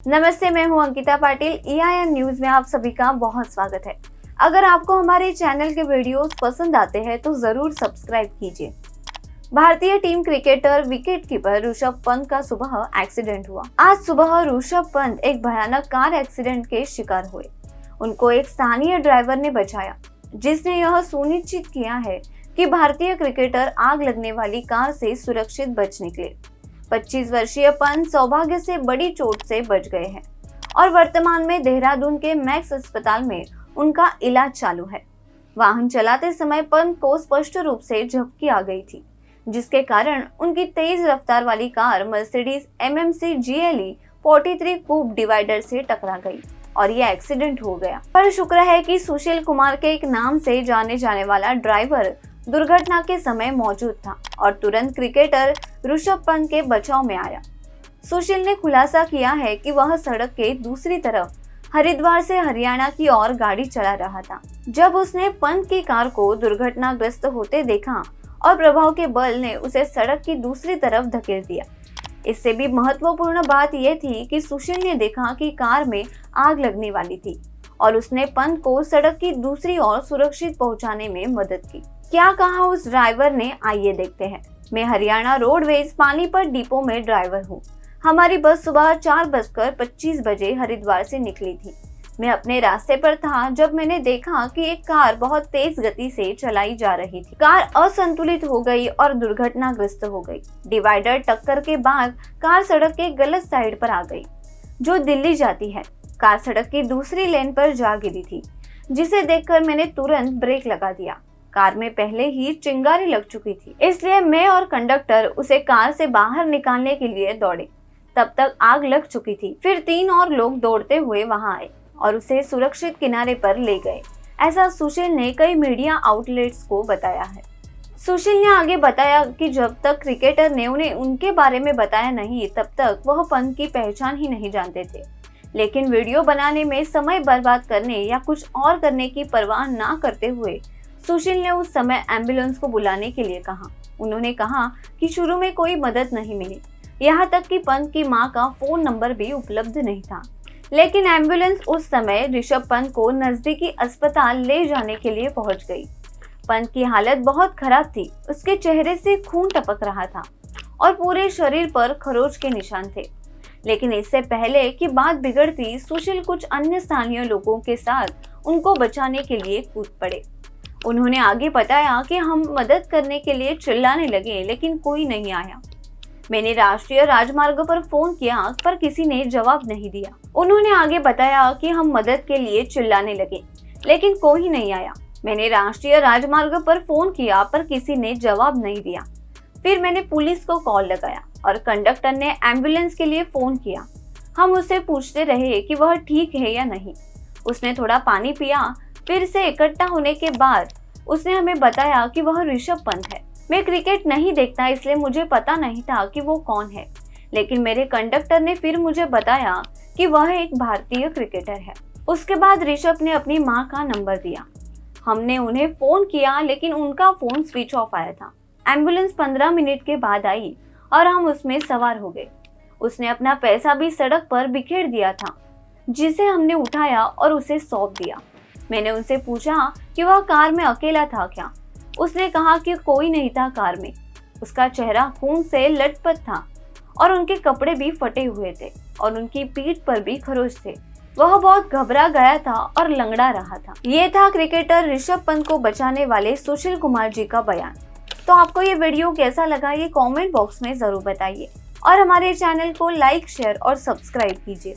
नमस्ते, मैं हूं अंकिता पाटिल। EIN न्यूज में आप सभी का बहुत स्वागत है। अगर आपको हमारे चैनल के वीडियोस पसंद आते हैं तो जरूर सब्सक्राइब कीजिए। भारतीय team cricketer wicketkeeper Rishabh Pant का सुबह एक्सीडेंट हुआ। आज सुबह ऋषभ पंत एक भयानक कार एक्सीडेंट के शिकार हुए। उनको एक स्थानीय ड्राइवर ने बचाया, जिसने यह सुनिश्चित किया है कि भारतीय क्रिकेटर आग लगने वाली कार से सुरक्षित बच निकले। 25 वर्षीय पंत सौभाग्य से बड़ी चोट से बच गए हैं और वर्तमान में देहरादून के मैक्स अस्पताल में उनका इलाज चालू है। वाहन चलाते समय पंत को स्पष्ट रूप से झपकी आ गई थी, जिसके कारण उनकी तेज रफ्तार वाली कार मर्सिडीज MMC GLE 43 कूप डिवाइडर से टकरा गई और यह एक्सीडेंट हो गया। पर शुक्र है कि सुशील कुमार के एक नाम से जाने जाने वाला ड्राइवर दुर्घटना के समय मौजूद था और तुरंत क्रिकेटर ऋषभ पंत के बचाव में आया। सुशील ने खुलासा किया है कि वह सड़क के दूसरी तरफ हरिद्वार से हरियाणा की ओर गाड़ी चला रहा था जब उसने पंत की कार को दुर्घटनाग्रस्त होते देखा और प्रभाव के बल ने उसे सड़क की दूसरी तरफ धकेल दिया। इससे भी महत्वपूर्ण बात यह थी कि सुशील ने देखा कि कार में आग लगने वाली थी और उसने पंत को सड़क की दूसरी ओर सुरक्षित पहुंचाने में मदद की। क्या कहा उस ड्राइवर ने, आइए देखते हैं। मैं हरियाणा रोडवेज पानीपत डिपो में ड्राइवर हूँ। हमारी बस सुबह 4:25 बजे हरिद्वार से निकली थी। मैं अपने रास्ते पर था जब मैंने देखा कि एक कार बहुत तेज गति से चलाई जा रही थी। कार असंतुलित हो गई और दुर्घटनाग्रस्त हो गई। डिवाइडर टक्कर के बाद कार सड़क के गलत साइड पर आ गई, जो दिल्ली जाती है। कार सड़क की दूसरी लेन पर जा गिरी थी, जिसे देखकर मैंने तुरंत ब्रेक लगा दिया। कार में पहले ही चिंगारी लग चुकी थी, इसलिए मैं और कंडक्टर उसे कार से बाहर निकालने के लिए दौड़े। तब तक आग लग चुकी थी। फिर 3 और लोग दौड़ते हुए वहां आए और उसे सुरक्षित किनारे पर ले गए। ऐसा सुशील ने कई मीडिया आउटलेट्स को बताया है। सुशील ने आगे बताया कि जब तक क्रिकेटर ने उन्हें उनके बारे में बताया नहीं, तब तक वह पंत की पहचान ही नहीं जानते थे। लेकिन वीडियो बनाने में समय बर्बाद करने या कुछ और करने की परवाह न करते हुए सुशील ने उस समय एम्बुलेंस को बुलाने के लिए कहा। उन्होंने कहा कि शुरू में कोई मदद नहीं मिली, यहाँ तक कि पंत की मां का फोन नंबर भी उपलब्ध नहीं था। लेकिन एम्बुलेंस उस समय ऋषभ पंत को नजदीकी अस्पताल ले जाने के लिए पहुंच गई। पंत की हालत बहुत खराब थी। उसके चेहरे से खून टपक रहा था और पूरे शरीर पर खरोच के निशान थे। लेकिन इससे पहले कि बात बिगड़ती, सुशील कुछ अन्य स्थानीय लोगों के साथ उनको बचाने के लिए कूद पड़े। उन्होंने आगे बताया कि हम मदद करने के लिए चिल्लाने लगे, लेकिन कोई नहीं आया। मैंने राष्ट्रीय राजमार्ग पर फोन किया, पर किसी ने जवाब नहीं दिया। उन्होंने आगे बताया कि हम मदद के लिए चिल्लाने लगे, लेकिन कोई नहीं आया। मैंने राष्ट्रीय राजमार्ग पर फोन किया, पर किसी ने जवाब नहीं दिया। फिर मैंने पुलिस को कॉल लगाया और कंडक्टर ने एम्बुलेंस के लिए फोन किया। हम उससे पूछते रहे कि वह ठीक है या नहीं। उसने थोड़ा पानी पिया। फिर से इकट्ठा होने के बाद उसने हमें बताया कि वह ऋषभ पंत है। मैं क्रिकेट नहीं देखता, इसलिए मुझे पता नहीं था कि वो कौन है। लेकिन मेरे कंडक्टर ने फिर मुझे बताया कि वह एक भारतीय क्रिकेटर है। उसके बाद ऋषभ ने अपनी मां का नंबर दिया। हमने उन्हें फोन किया, लेकिन उनका फोन स्विच ऑफ आया था। एम्बुलेंस 15 मिनट के बाद आई और हम उसमें सवार हो गए। उसने अपना पैसा भी सड़क पर बिखेर दिया था, जिसे हमने उठाया और उसे सौंप दिया। मैंने उनसे पूछा कि वह कार में अकेला था क्या। उसने कहा कि कोई नहीं था कार में। उसका चेहरा खून से लटपट था और उनके कपड़े भी फटे हुए थे और उनकी पीठ पर भी खरोच थे। वह बहुत घबरा गया था और लंगड़ा रहा था। ये था क्रिकेटर ऋषभ पंत को बचाने वाले सुशील कुमार जी का बयान। तो आपको ये वीडियो कैसा लगा, ये कमेंट बॉक्स में जरूर बताइए और हमारे चैनल को लाइक, शेयर और सब्सक्राइब कीजिए।